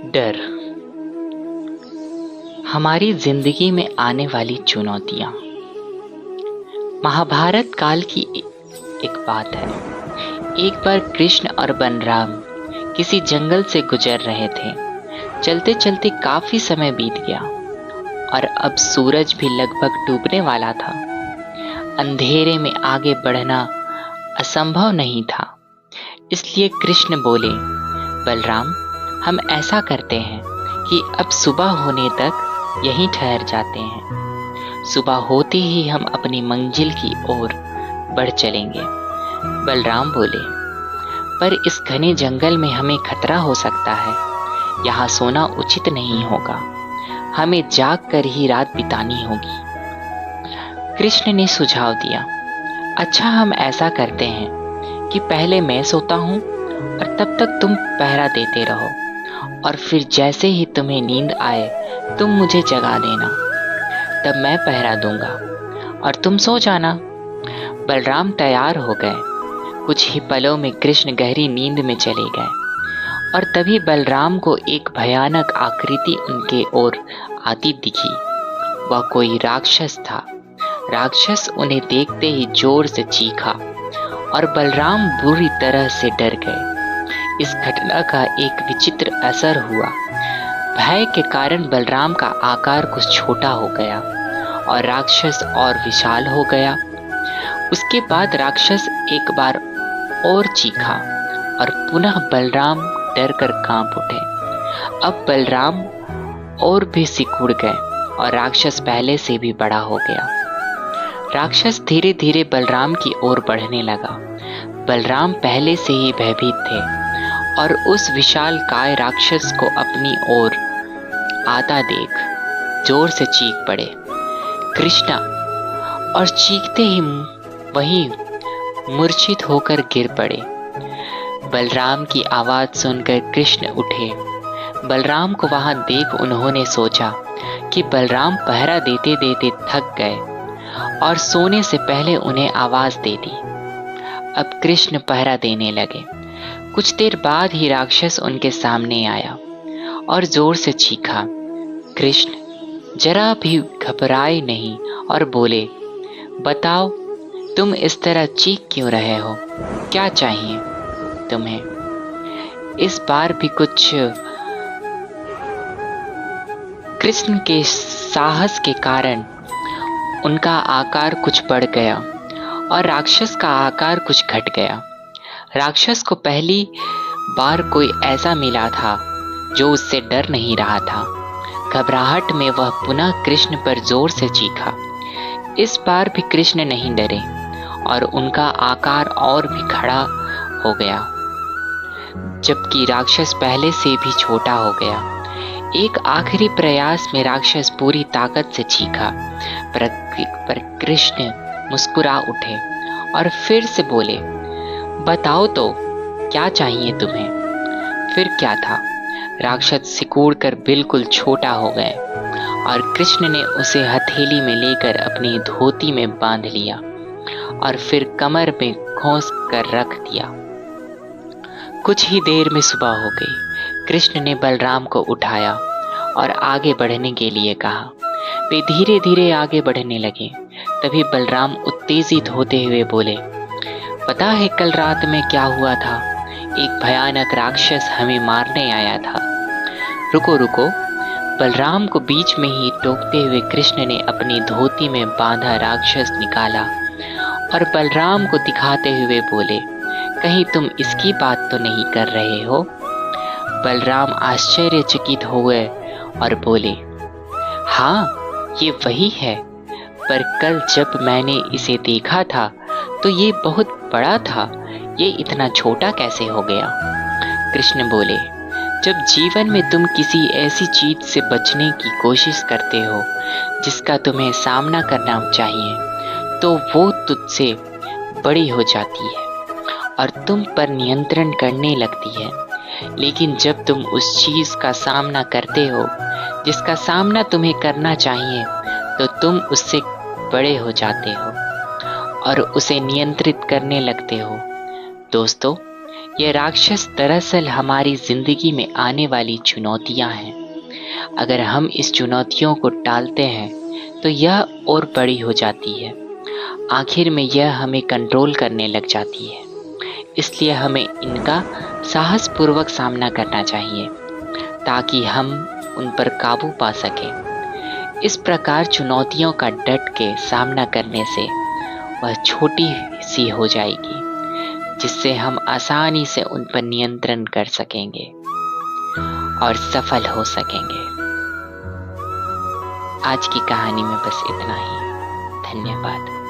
डर हमारी जिंदगी में आने वाली चुनौतियां। महाभारत काल की एक बात है। एक बार कृष्ण और बलराम किसी जंगल से गुजर रहे थे। चलते चलते काफी समय बीत गया और अब सूरज भी लगभग डूबने वाला था। अंधेरे में आगे बढ़ना असंभव नहीं था। इसलिए कृष्ण बोले, बलराम, हम ऐसा करते हैं कि अब सुबह होने तक यहीं ठहर जाते हैं। सुबह होते ही हम अपनी मंजिल की ओर बढ़ चलेंगे। बलराम बोले, पर इस घने जंगल में हमें खतरा हो सकता है। यहाँ सोना उचित नहीं होगा। हमें जाग कर ही रात बितानी होगी। कृष्ण ने सुझाव दिया, अच्छा, हम ऐसा करते हैं कि पहले मैं सोता हूँ और तब तक तुम पहरा देते रहो, और फिर जैसे ही तुम्हें नींद आए तुम मुझे जगा देना। तब मैं पहरा दूंगा और तुम सो जाना। बलराम तैयार हो गए। कुछ ही पलों में कृष्ण गहरी नींद में चले गए और तभी बलराम को एक भयानक आकृति उनके ओर आती दिखी। वह कोई राक्षस था। राक्षस उन्हें देखते ही जोर से चीखा और बलराम बुरी तरह से डर गए। इस घटना का एक विचित्र असर हुआ। भय के कारण बलराम का आकार कुछ छोटा हो गया और राक्षस और विशाल हो गया। उसके बाद राक्षस एक बार और चीखा और पुनः बलराम डर कर कांप उठे। अब बलराम और भी सिकुड़ गए और राक्षस पहले से भी बड़ा हो गया। राक्षस धीरे धीरे बलराम की ओर बढ़ने लगा। बलराम पहले से ही भयभीत थे और उस विशाल काय राक्षस को अपनी ओर आता देख जोर से चीख पड़े, कृष्णा, और चीखते ही वहीं मूर्छित होकर गिर पड़े। बलराम की आवाज सुनकर कृष्ण उठे। बलराम को वहां देख उन्होंने सोचा कि बलराम पहरा देते देते थक गए और सोने से पहले उन्हें आवाज दे दी। अब कृष्ण पहरा देने लगे। कुछ देर बाद ही राक्षस उनके सामने आया और जोर से चीखा। कृष्ण जरा भी घबराए नहीं और बोले, बताओ, तुम इस तरह चीख क्यों रहे हो? क्या चाहिए तुम्हें? इस बार भी कुछ कृष्ण के साहस के कारण उनका आकार कुछ बढ़ गया और राक्षस का आकार कुछ घट गया। राक्षस को पहली बार कोई ऐसा मिला था जो उससे डर नहीं रहा था। घबराहट में वह पुनः कृष्ण पर जोर से चीखा। इस बार भी कृष्ण नहीं डरे और उनका आकार और भी खड़ा हो गया, जबकि राक्षस पहले से भी छोटा हो गया। एक आखिरी प्रयास में राक्षस पूरी ताकत से चीखा, पर कृष्ण मुस्कुरा उठे और फिर से बोले, बताओ तो, क्या चाहिए तुम्हें? फिर क्या था, राक्षस सिकुड़ कर बिल्कुल छोटा हो गए और कृष्ण ने उसे हथेली में लेकर अपनी धोती में बांध लिया और फिर कमर में खोस कर रख दिया। कुछ ही देर में सुबह हो गई। कृष्ण ने बलराम को उठाया और आगे बढ़ने के लिए कहा। वे धीरे धीरे आगे बढ़ने लगे। तभी बलराम उत्तेजित होते हुए बोले, पता है कल रात में क्या हुआ था? एक भयानक राक्षस हमें मारने आया था। रुको रुको, बलराम को बीच में ही टोकते हुए कृष्ण ने अपनी धोती में बांधा राक्षस निकाला और बलराम को दिखाते हुए बोले, कहीं तुम इसकी बात तो नहीं कर रहे हो? बलराम आश्चर्यचकित हो गए और बोले, हाँ, ये वही है, पर कल जब मैंने इसे देखा था तो ये बहुत बड़ा था। ये इतना छोटा कैसे हो गया? कृष्ण बोले, जब जीवन में तुम किसी ऐसी चीज से बचने की कोशिश करते हो जिसका तुम्हें सामना करना चाहिए, तो वो तुझसे बड़ी हो जाती है और तुम पर नियंत्रण करने लगती है। लेकिन जब तुम उस चीज का सामना करते हो जिसका सामना तुम्हें करना चाहिए, तो तुम उससे बड़े हो जाते हो और उसे नियंत्रित करने लगते हो। दोस्तों, ये राक्षस दरअसल हमारी जिंदगी में आने वाली चुनौतियां हैं। अगर हम इस चुनौतियों को टालते हैं तो यह और बड़ी हो जाती है। आखिर में यह हमें कंट्रोल करने लग जाती है। इसलिए हमें इनका साहसपूर्वक सामना करना चाहिए ताकि हम उन पर काबू पा सकें। इस प्रकार चुनौतियों का डट के सामना करने से वह छोटी सी हो जाएगी, जिससे हम आसानी से उन पर नियंत्रण कर सकेंगे और सफल हो सकेंगे। आज की कहानी में बस इतना ही। धन्यवाद।